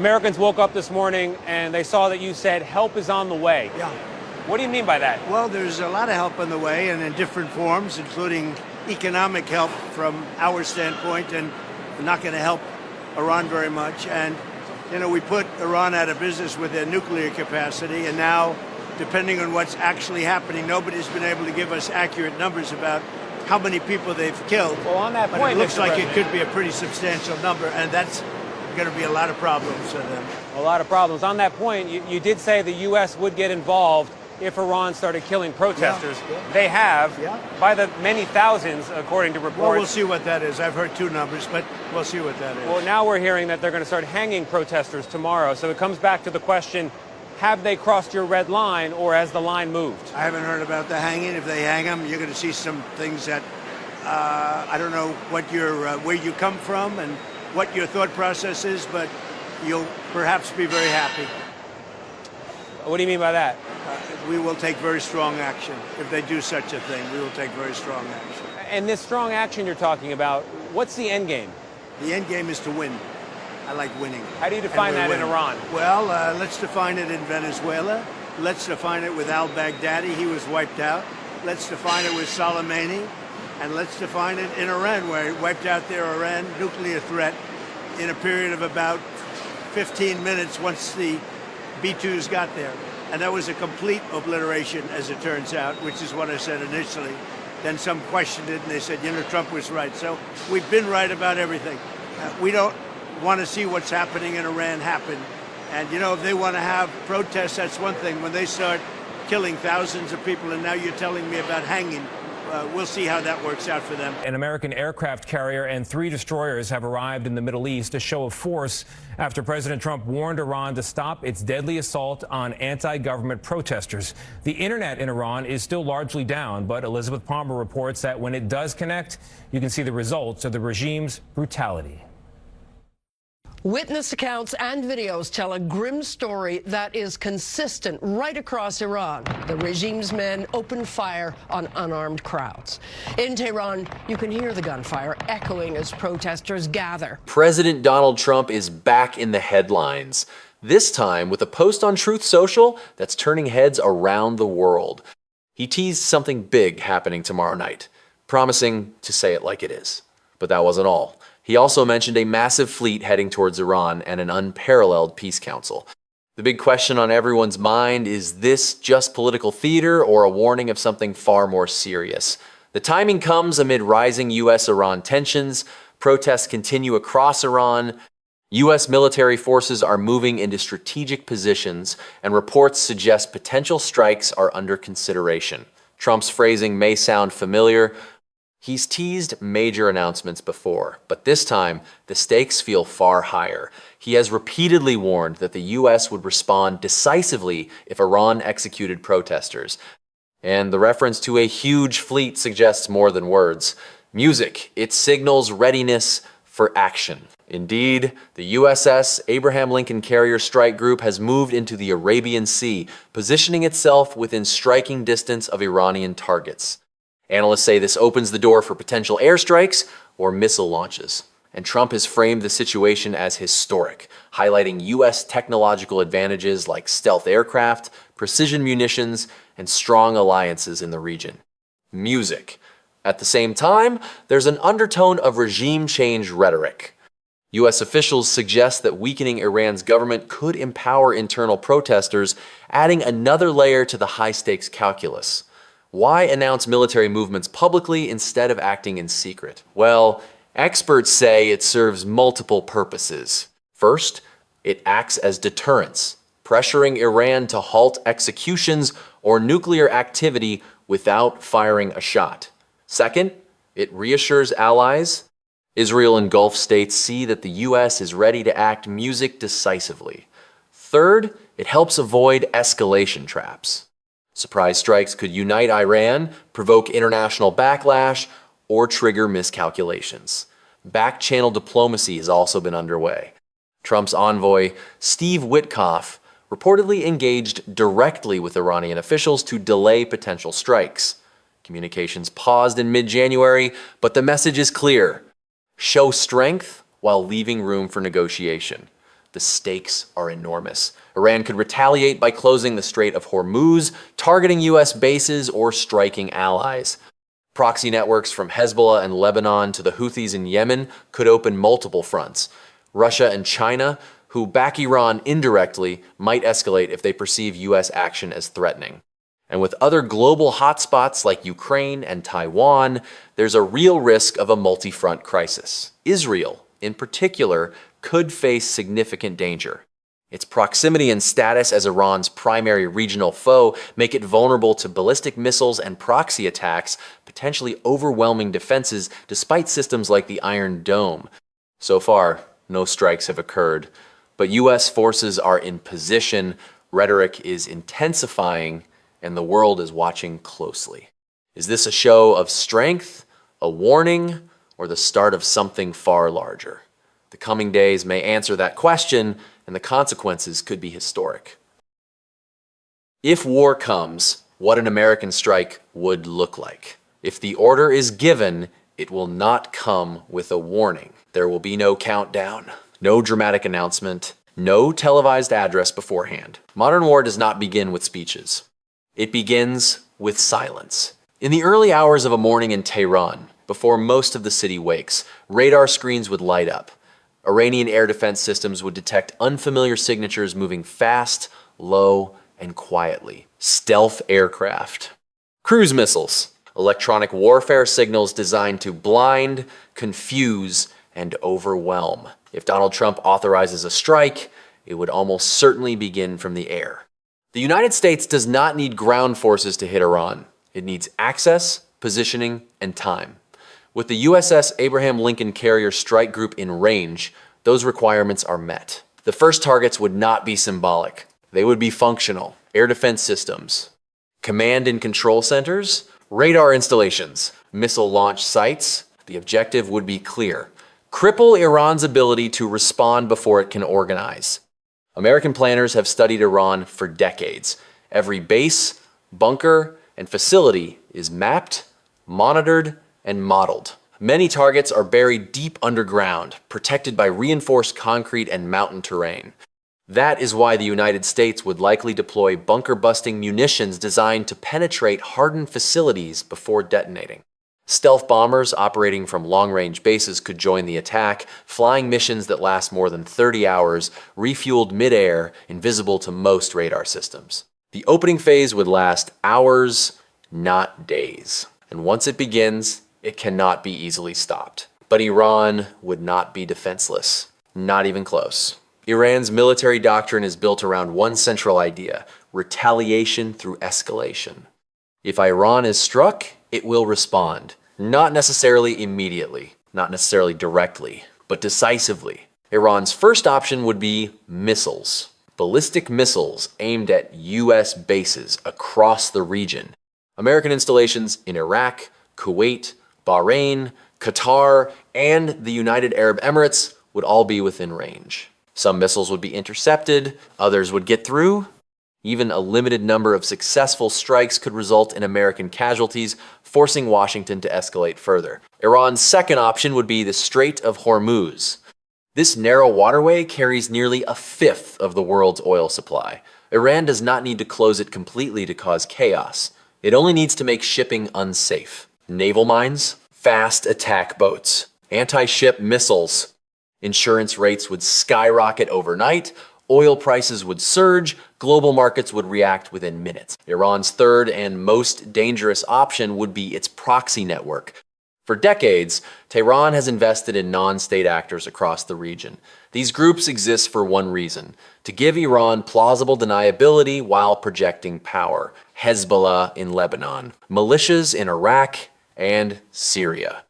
Americans woke up this morning and they saw that you said help is on the way. Yeah. What do you mean by that? Well, there's a lot of help on the way, and in different forms, including economic help from our standpoint, and not going to help Iran very much. And, you know, we put Iran out of business with their nuclear capacity, and now, depending on what's actually happening, nobody's been able to give us accurate numbers about how many people they've killed. Well, on that point, but it looks Mr. like President, it could be a pretty substantial number, and that's going to be a lot of problems for them. a lot of problems. On that point, you did say the U.S. would get involved if Iran started killing protesters. Yeah. They have, Yeah. by the many thousands, according to reports. Well, we'll see what that is. I've heard two numbers, but we'll see what that is. Well, now we're hearing that they're going to start hanging protesters tomorrow. So it comes back to the question, have they crossed your red line, or has the line moved? I haven't heard about the hanging. If they hang them, you're going to see some things that I don't know what your where you come from and what your thought process is, but you'll perhaps be very happy. What do you mean by that? We will take very strong action. If they do such a thing, we will take very strong action. And this strong action you're talking about, what's the end game? The end game is to win. I like winning. How do you define that in Iran? Well, let's define it in Venezuela. Let's define it with al-Baghdadi. He was wiped out. Let's define it with Soleimani. And let's define it in Iran, where he wiped out their Iran nuclear threat in a period of about 15 minutes once the B-2s got there. And that was a complete obliteration, as it turns out, which is what I said initially. Then some questioned it, and they said, you know, Trump was right. So we've been right about everything. We don't want to see what's happening in Iran happen. And, you know, if they want to have protests, that's one thing. When they start killing thousands of people, and now you're telling me about hanging, we'll see how that works out for them. An American aircraft carrier and 3 destroyers have arrived in the Middle East, a show of force after President Trump warned Iran to stop its deadly assault on anti-government protesters. The internet in Iran is still largely down, but Elizabeth Palmer reports that when it does connect, you can see the results of the regime's brutality. Witness accounts and videos tell a grim story that is consistent right across Iran. The regime's men open fire on unarmed crowds. In Tehran, you can hear the gunfire echoing as protesters gather. President Donald Trump is back in the headlines, this time with a post on Truth Social that's turning heads around the world. He teased something big happening tomorrow night, promising to say it like it is. But that wasn't all. He also mentioned a massive fleet heading towards Iran and an unparalleled peace council. The big question on everyone's mind is this just political theater or a warning of something far more serious? The timing comes amid rising U.S.-Iran tensions, protests continue across Iran, U.S. military forces are moving into strategic positions, and reports suggest potential strikes are under consideration. Trump's phrasing may sound familiar. He's teased major announcements before, but this time, the stakes feel far higher. He has repeatedly warned that the U.S. would respond decisively if Iran executed protesters. And the reference to a huge fleet suggests more than words. Music, it signals readiness for action. Indeed, the USS Abraham Lincoln Carrier Strike Group has moved into the Arabian Sea, positioning itself within striking distance of Iranian targets. Analysts say this opens the door for potential airstrikes or missile launches. And Trump has framed the situation as historic, highlighting U.S. technological advantages like stealth aircraft, precision munitions, and strong alliances in the region. Music. At the same time, there's an undertone of regime change rhetoric. U.S. officials suggest that weakening Iran's government could empower internal protesters, adding another layer to the high-stakes calculus. Why announce military movements publicly instead of acting in secret? Well, experts say it serves multiple purposes. First, it acts as deterrence, pressuring Iran to halt executions or nuclear activity without firing a shot. Second, it reassures allies. Israel and Gulf states see that the U.S. is ready to act music decisively. Third, it helps avoid escalation traps. Surprise strikes could unite Iran, provoke international backlash, or trigger miscalculations. Back-channel diplomacy has also been underway. Trump's envoy, Steve Witkoff, reportedly engaged directly with Iranian officials to delay potential strikes. Communications paused in mid-January, but the message is clear. Show strength while leaving room for negotiation. The stakes are enormous. Iran could retaliate by closing the Strait of Hormuz, targeting U.S. bases, or striking allies. Proxy networks from Hezbollah and Lebanon to the Houthis in Yemen could open multiple fronts. Russia and China, who back Iran indirectly, might escalate if they perceive U.S. action as threatening. And with other global hotspots like Ukraine and Taiwan, there's a real risk of a multi-front crisis. Israel, in particular, could face significant danger. Its proximity and status as Iran's primary regional foe make it vulnerable to ballistic missiles and proxy attacks, potentially overwhelming defenses despite systems like the Iron Dome. So far, no strikes have occurred, but U.S. forces are in position, rhetoric is intensifying, and the world is watching closely. Is this a show of strength, a warning, or the start of something far larger? The coming days may answer that question, and the consequences could be historic. If war comes, what an American strike would look like. If the order is given, it will not come with a warning. There will be no countdown, no dramatic announcement, no televised address beforehand. Modern war does not begin with speeches. It begins with silence. In the early hours of a morning in Tehran, before most of the city wakes, radar screens would light up. Iranian air defense systems would detect unfamiliar signatures moving fast, low, and quietly. Stealth aircraft. Cruise missiles. Electronic warfare signals designed to blind, confuse, and overwhelm. If Donald Trump authorizes a strike, it would almost certainly begin from the air. The United States does not need ground forces to hit Iran. It needs access, positioning, and time. With the USS Abraham Lincoln Carrier Strike Group in range, those requirements are met. The first targets would not be symbolic. They would be functional. Air defense systems, command and control centers, radar installations, missile launch sites. The objective would be clear. Cripple Iran's ability to respond before it can organize. American planners have studied Iran for decades. Every base, bunker, and facility is mapped, monitored, and modeled. Many targets are buried deep underground, protected by reinforced concrete and mountain terrain. That is why the United States would likely deploy bunker-busting munitions designed to penetrate hardened facilities before detonating. Stealth bombers operating from long-range bases could join the attack, flying missions that last more than 30 hours, refueled mid-air, invisible to most radar systems. The opening phase would last hours, not days. And once it begins, it cannot be easily stopped. But Iran would not be defenseless. Not even close. Iran's military doctrine is built around one central idea: retaliation through escalation. If Iran is struck, it will respond. Not necessarily immediately, not necessarily directly, but decisively. Iran's first option would be missiles. Ballistic missiles aimed at U.S. bases across the region. American installations in Iraq, Kuwait, Bahrain, Qatar, and the United Arab Emirates would all be within range. Some missiles would be intercepted, others would get through. Even a limited number of successful strikes could result in American casualties, forcing Washington to escalate further. Iran's second option would be the Strait of Hormuz. This narrow waterway carries nearly a fifth of the world's oil supply. Iran does not need to close it completely to cause chaos. It only needs to make shipping unsafe. Naval mines, fast attack boats, anti-ship missiles. Insurance rates would skyrocket overnight, oil prices would surge, global markets would react within minutes. Iran's third and most dangerous option would be its proxy network. For decades, Tehran has invested in non-state actors across the region. These groups exist for one reason: to give Iran plausible deniability while projecting power. Hezbollah in Lebanon, militias in Iraq and Syria,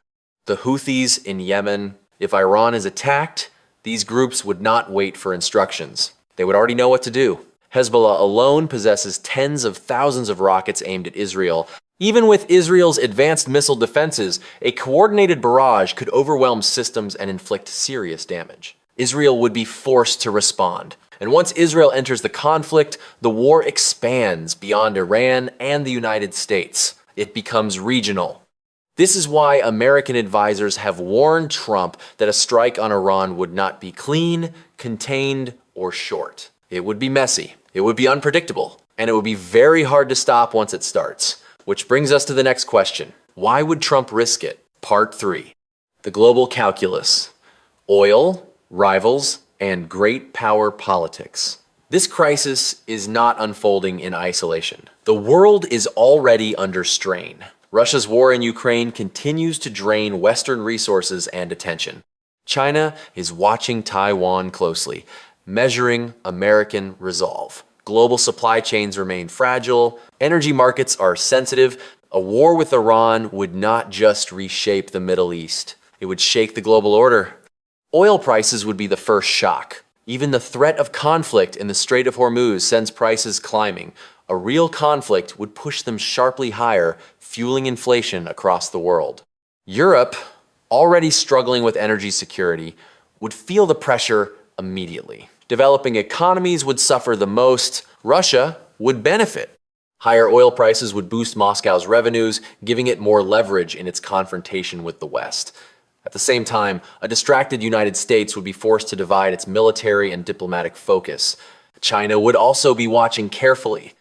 the Houthis in Yemen. If Iran is attacked, these groups would not wait for instructions. They would already know what to do. Hezbollah alone possesses tens of thousands of rockets aimed at Israel. Even with Israel's advanced missile defenses, a coordinated barrage could overwhelm systems and inflict serious damage. Israel would be forced to respond. And once Israel enters the conflict, the war expands beyond Iran and the United States. It becomes regional. This is why American advisors have warned Trump that a strike on Iran would not be clean, contained, or short. It would be messy, it would be unpredictable, and it would be very hard to stop once it starts. Which brings us to the next question. Why would Trump risk it? Part 3. The global calculus. Oil, rivals, and great power politics. This crisis is not unfolding in isolation. The world is already under strain. Russia's war in Ukraine continues to drain Western resources and attention. China is watching Taiwan closely, measuring American resolve. Global supply chains remain fragile, energy markets are sensitive. A war with Iran would not just reshape the Middle East, it would shake the global order. Oil prices would be the first shock. Even the threat of conflict in the Strait of Hormuz sends prices climbing. A real conflict would push them sharply higher, fueling inflation across the world. Europe, already struggling with energy security, would feel the pressure immediately. Developing economies would suffer the most. Russia would benefit. Higher oil prices would boost Moscow's revenues, giving it more leverage in its confrontation with the West. At the same time, a distracted United States would be forced to divide its military and diplomatic focus. China would also be watching carefully.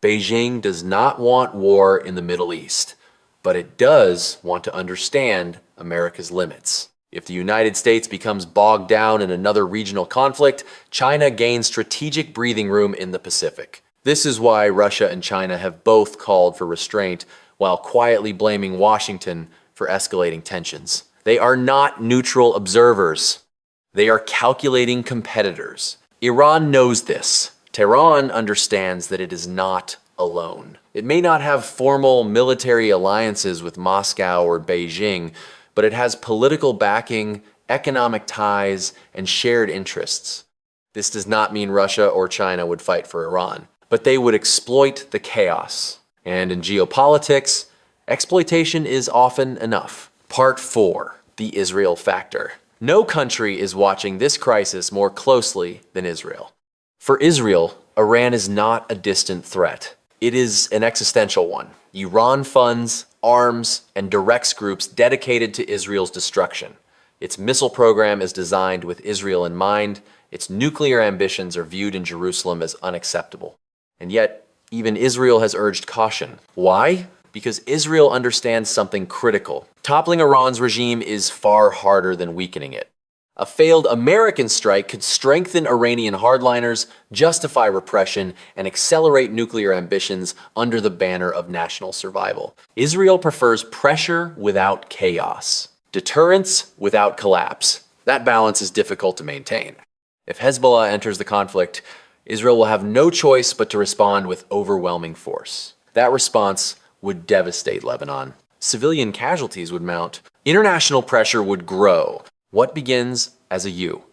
Beijing does not want war in the Middle East, but it does want to understand America's limits. If the United States becomes bogged down in another regional conflict, China gains strategic breathing room in the Pacific. This is why Russia and China have both called for restraint while quietly blaming Washington for escalating tensions. They are not neutral observers. They are calculating competitors. Iran knows this. Tehran understands that it is not alone. It may not have formal military alliances with Moscow or Beijing, but it has political backing, economic ties, and shared interests. This does not mean Russia or China would fight for Iran, but they would exploit the chaos. And in geopolitics, exploitation is often enough. Part 4. The Israel factor. No country is watching this crisis more closely than Israel. For Israel, Iran is not a distant threat. It is an existential one. Iran funds, arms, and directs groups dedicated to Israel's destruction. Its missile program is designed with Israel in mind. Its nuclear ambitions are viewed in Jerusalem as unacceptable. And yet, even Israel has urged caution. Why? Because Israel understands something critical. Toppling Iran's regime is far harder than weakening it. A failed American strike could strengthen Iranian hardliners, justify repression, and accelerate nuclear ambitions under the banner of national survival. Israel prefers pressure without chaos, deterrence without collapse. That balance is difficult to maintain. If Hezbollah enters the conflict, Israel will have no choice but to respond with overwhelming force. That response would devastate Lebanon. Civilian casualties would mount. International pressure would grow. What begins as a U?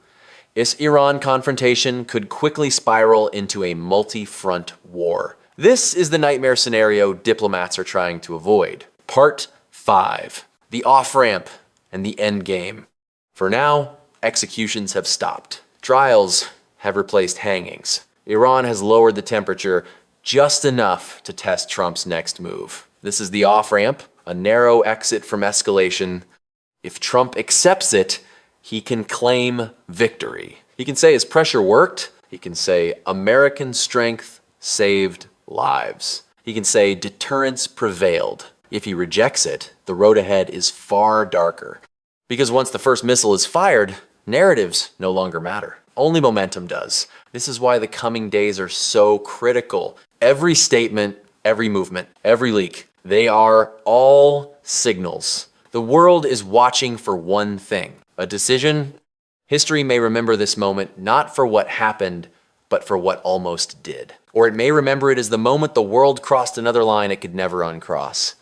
This Iran confrontation could quickly spiral into a multi-front war. This is the nightmare scenario diplomats are trying to avoid. Part 5. The off-ramp and the end game. For now, executions have stopped. Trials have replaced hangings. Iran has lowered the temperature just enough to test Trump's next move. This is the off-ramp, a narrow exit from escalation. If Trump accepts it, he can claim victory. He can say his pressure worked. He can say American strength saved lives. He can say deterrence prevailed. If he rejects it, the road ahead is far darker. Because once the first missile is fired, narratives no longer matter. Only momentum does. This is why the coming days are so critical. Every statement, every movement, every leak, they are all signals. The world is watching for one thing. A decision. History may remember this moment not for what happened, but for what almost did. Or it may remember it as the moment the world crossed another line it could never uncross.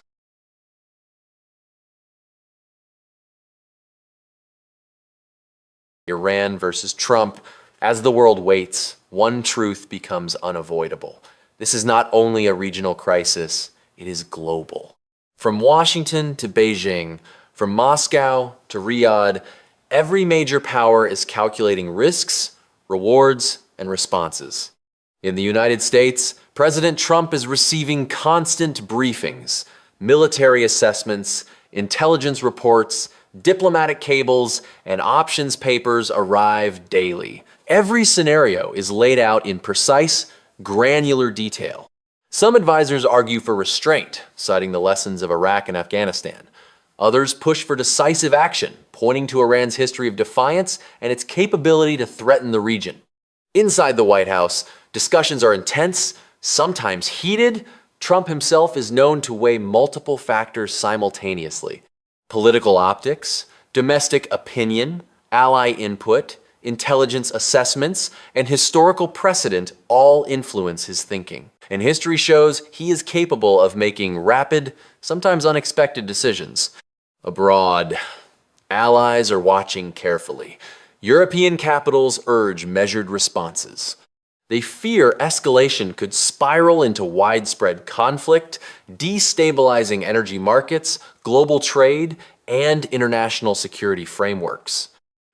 Iran versus Trump. As the world waits, one truth becomes unavoidable. This is not only a regional crisis, it is global. From Washington to Beijing, from Moscow to Riyadh, every major power is calculating risks, rewards, and responses. In the United States, President Trump is receiving constant briefings, military assessments, Intelligence reports, diplomatic cables, and options papers arrive daily. Every scenario is laid out in precise, granular detail. Some advisors argue for restraint, citing the lessons of Iraq and Afghanistan. Others push for decisive action, pointing to Iran's history of defiance and its capability to threaten the region. Inside the White House, discussions are intense, sometimes heated. Trump himself is known to weigh multiple factors simultaneously: political optics, domestic opinion, ally input, intelligence assessments, and historical precedent all influence his thinking. And history shows he is capable of making rapid, sometimes unexpected decisions. Abroad, allies are watching carefully. European capitals urge measured responses. They fear escalation could spiral into widespread conflict, destabilizing energy markets, global trade, and international security frameworks.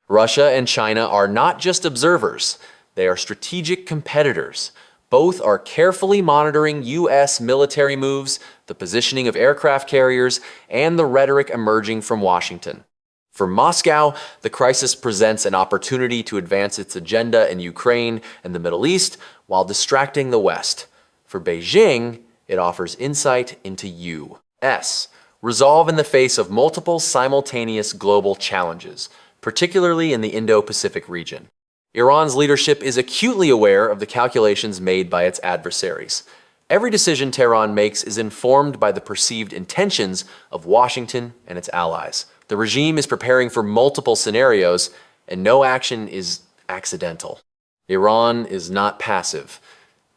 Russia and China are not just observers, they are strategic competitors. Both are carefully monitoring U.S. military moves, the positioning of aircraft carriers, and the rhetoric emerging from Washington. For Moscow, the crisis presents an opportunity to advance its agenda in Ukraine and the Middle East while distracting the West. For Beijing, it offers insight into U.S. resolve in the face of multiple simultaneous global challenges, particularly in the Indo-Pacific region. Iran's leadership is acutely aware of the calculations made by its adversaries. Every decision Tehran makes is informed by the perceived intentions of Washington and its allies. The regime is preparing for multiple scenarios, and no action is accidental. Iran is not passive.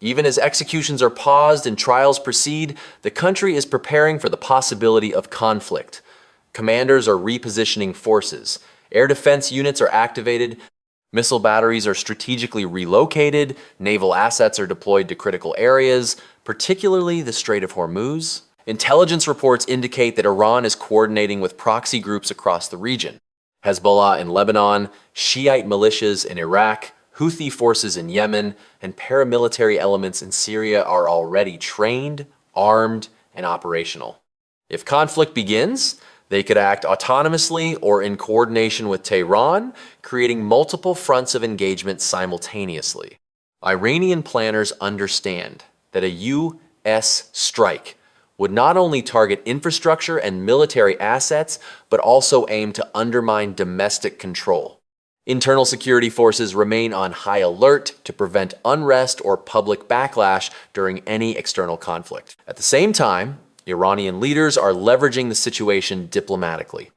Even as executions are paused and trials proceed, the country is preparing for the possibility of conflict. Commanders are repositioning forces. Air defense units are activated. Missile batteries are strategically relocated. Naval assets are deployed to critical areas, particularly the Strait of Hormuz. Intelligence reports indicate that Iran is coordinating with proxy groups across the region. Hezbollah in Lebanon, Shiite militias in Iraq, Houthi forces in Yemen, and paramilitary elements in Syria are already trained, armed, and operational. If conflict begins, they could act autonomously or in coordination with Tehran, creating multiple fronts of engagement simultaneously. Iranian planners understand that a U.S. strike would not only target infrastructure and military assets, but also aim to undermine domestic control. Internal security forces remain on high alert to prevent unrest or public backlash during any external conflict. At the same time, Iranian leaders are leveraging the situation diplomatically.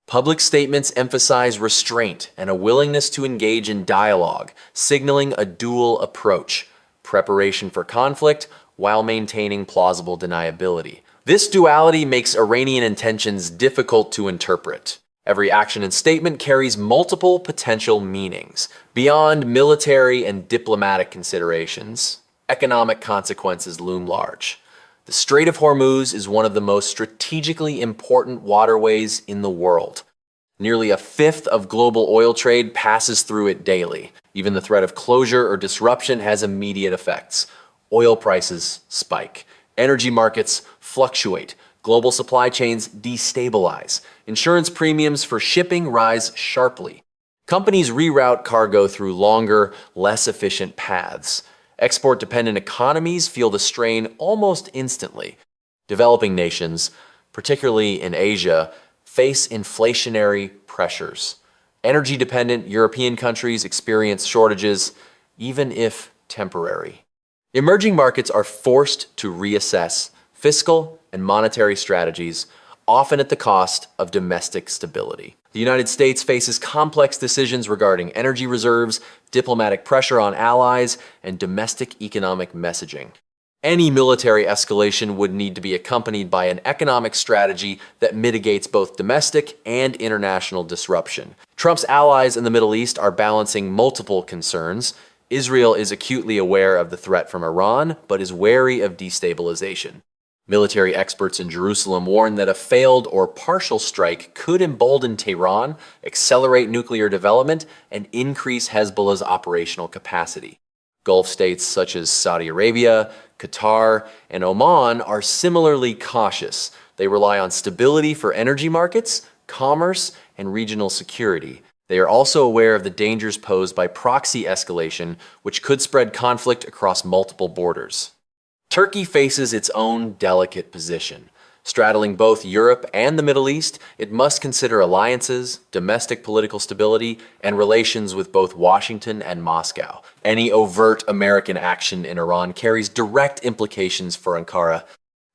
Public statements emphasize restraint and a willingness to engage in dialogue, signaling a dual approach: preparation for conflict while maintaining plausible deniability. This duality makes Iranian intentions difficult to interpret. Every action and statement carries multiple potential meanings. Beyond military and diplomatic considerations, economic consequences loom large. The Strait of Hormuz is one of the most strategically important waterways in the world. Nearly a fifth of global oil trade passes through it daily. Even the threat of closure or disruption has immediate effects. Oil prices spike. Energy markets fluctuate. Global supply chains destabilize. Insurance premiums for shipping rise sharply. Companies reroute cargo through longer, less efficient paths. Export-dependent economies feel the strain almost instantly. Developing nations, particularly in Asia, face inflationary pressures. Energy-dependent European countries experience shortages, even if temporary. Emerging markets are forced to reassess fiscal and monetary strategies, often at the cost of domestic stability. The United States faces complex decisions regarding energy reserves, diplomatic pressure on allies, and domestic economic messaging. Any military escalation would need to be accompanied by an economic strategy that mitigates both domestic and international disruption. Trump's allies in the Middle East are balancing multiple concerns. Israel is acutely aware of the threat from Iran, but is wary of destabilization. Military experts in Jerusalem warn that a failed or partial strike could embolden Tehran, accelerate nuclear development, and increase Hezbollah's operational capacity. Gulf states such as Saudi Arabia, Qatar, and Oman are similarly cautious, They rely on stability for energy markets, commerce, and regional security. They are also aware of the dangers posed by proxy escalation, which could spread conflict across multiple borders. Turkey faces its own delicate position. Straddling both Europe and the Middle East, it must consider alliances, domestic political stability, and relations with both Washington and Moscow. Any overt American action in Iran carries direct implications for Ankara.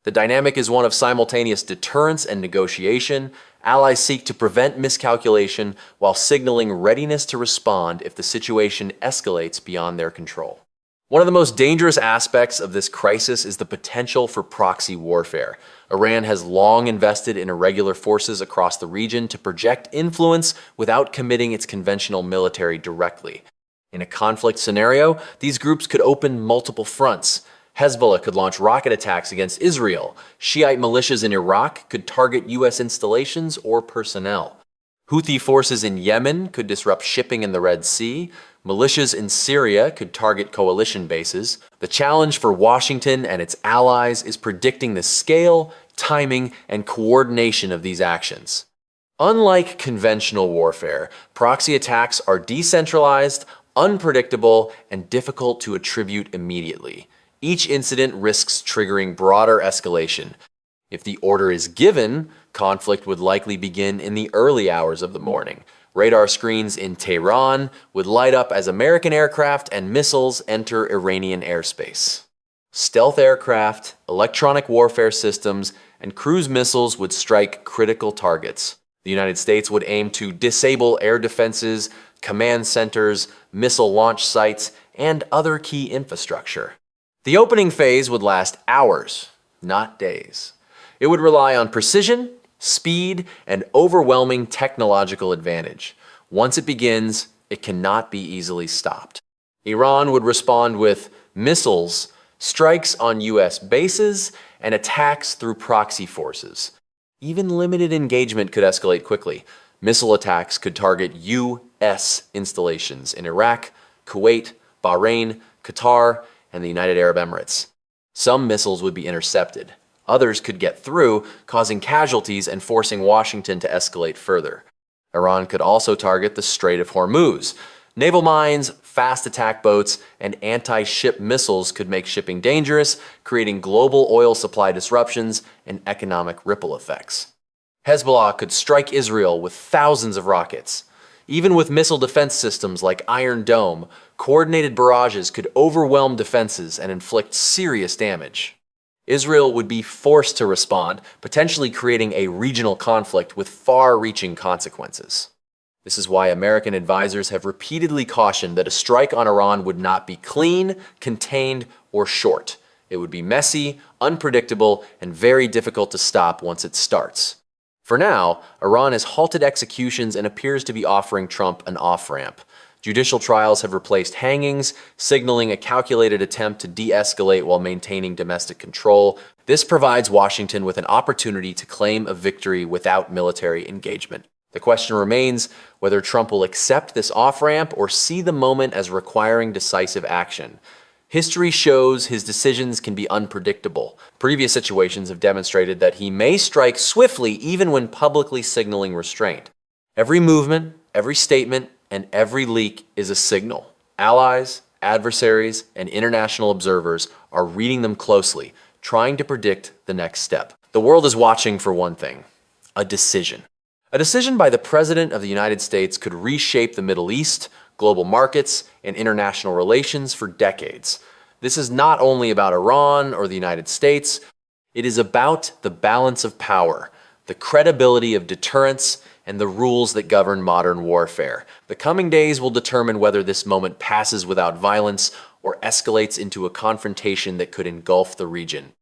The dynamic is one of simultaneous deterrence and negotiation. Allies seek to prevent miscalculation while signaling readiness to respond if the situation escalates beyond their control. One of the most dangerous aspects of this crisis is the potential for proxy warfare. Iran has long invested in irregular forces across the region to project influence without committing its conventional military directly. In a conflict scenario, these groups could open multiple fronts. Hezbollah could launch rocket attacks against Israel. Shiite militias in Iraq could target U.S. installations or personnel. Houthi forces in Yemen could disrupt shipping in the Red Sea. Militias in Syria could target coalition bases. The challenge for Washington and its allies is predicting the scale, timing, and coordination of these actions. Unlike conventional warfare, proxy attacks are decentralized, unpredictable, and difficult to attribute immediately. Each incident risks triggering broader escalation. If the order is given, conflict would likely begin in the early hours of the morning. Radar screens in Tehran would light up as American aircraft and missiles enter Iranian airspace. Stealth aircraft, electronic warfare systems, and cruise missiles would strike critical targets. The United States would aim to disable air defenses, command centers, missile launch sites, and other key infrastructure. The opening phase would last hours, not days. It would rely on precision, speed, and overwhelming technological advantage. Once it begins, it cannot be easily stopped. Iran would respond with missiles, strikes on U.S. bases, and attacks through proxy forces. Even limited engagement could escalate quickly. Missile attacks could target U.S. installations in Iraq, Kuwait, Bahrain, Qatar, and the United Arab Emirates. Some missiles would be intercepted. Others could get through, causing casualties and forcing Washington to escalate further. Iran could also target the Strait of Hormuz. Naval mines, fast attack boats, and anti-ship missiles could make shipping dangerous, creating global oil supply disruptions and economic ripple effects. Hezbollah could strike Israel with thousands of rockets. Even with missile defense systems like Iron Dome, coordinated barrages could overwhelm defenses and inflict serious damage. Israel would be forced to respond, potentially creating a regional conflict with far-reaching consequences. This is why American advisors have repeatedly cautioned that a strike on Iran would not be clean, contained, or short. It would be messy, unpredictable, and very difficult to stop once it starts. For now, Iran has halted executions and appears to be offering Trump an off-ramp. Judicial trials have replaced hangings, signaling a calculated attempt to de-escalate while maintaining domestic control. This provides Washington with an opportunity to claim a victory without military engagement. The question remains whether Trump will accept this off-ramp or see the moment as requiring decisive action. History shows his decisions can be unpredictable. Previous situations have demonstrated that he may strike swiftly even when publicly signaling restraint. Every movement, every statement, and every leak is a signal. Allies, adversaries, and international observers are reading them closely, trying to predict the next step. The world is watching for one thing: a decision. A decision by the President of the United States could reshape the Middle East, global markets, and international relations for decades. This is not only about Iran or the United States. It is about the balance of power, the credibility of deterrence, and the rules that govern modern warfare. The coming days will determine whether this moment passes without violence or escalates into a confrontation that could engulf the region.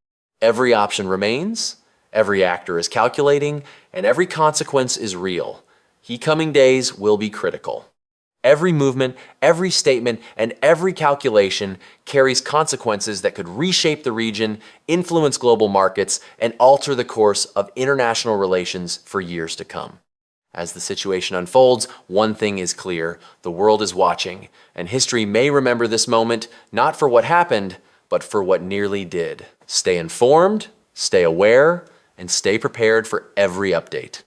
Every option remains, every actor is calculating, and every consequence is real. The coming days will be critical. Every movement, every statement, and every calculation carries consequences that could reshape the region, influence global markets, and alter the course of international relations for years to come. As the situation unfolds, one thing is clear: the world is watching, and history may remember this moment not for what happened, but for what nearly did. Stay informed, stay aware, and stay prepared for every update.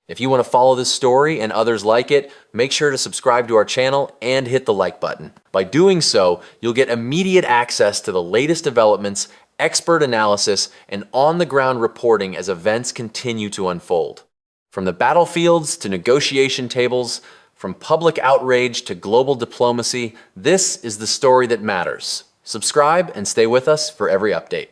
If you want to follow this story and others like it, make sure to subscribe to our channel and hit the like button. By doing so, you'll get immediate access to the latest developments, expert analysis, and on-the-ground reporting as events continue to unfold. From the battlefields to negotiation tables, from public outrage to global diplomacy, this is the story that matters. Subscribe and stay with us for every update.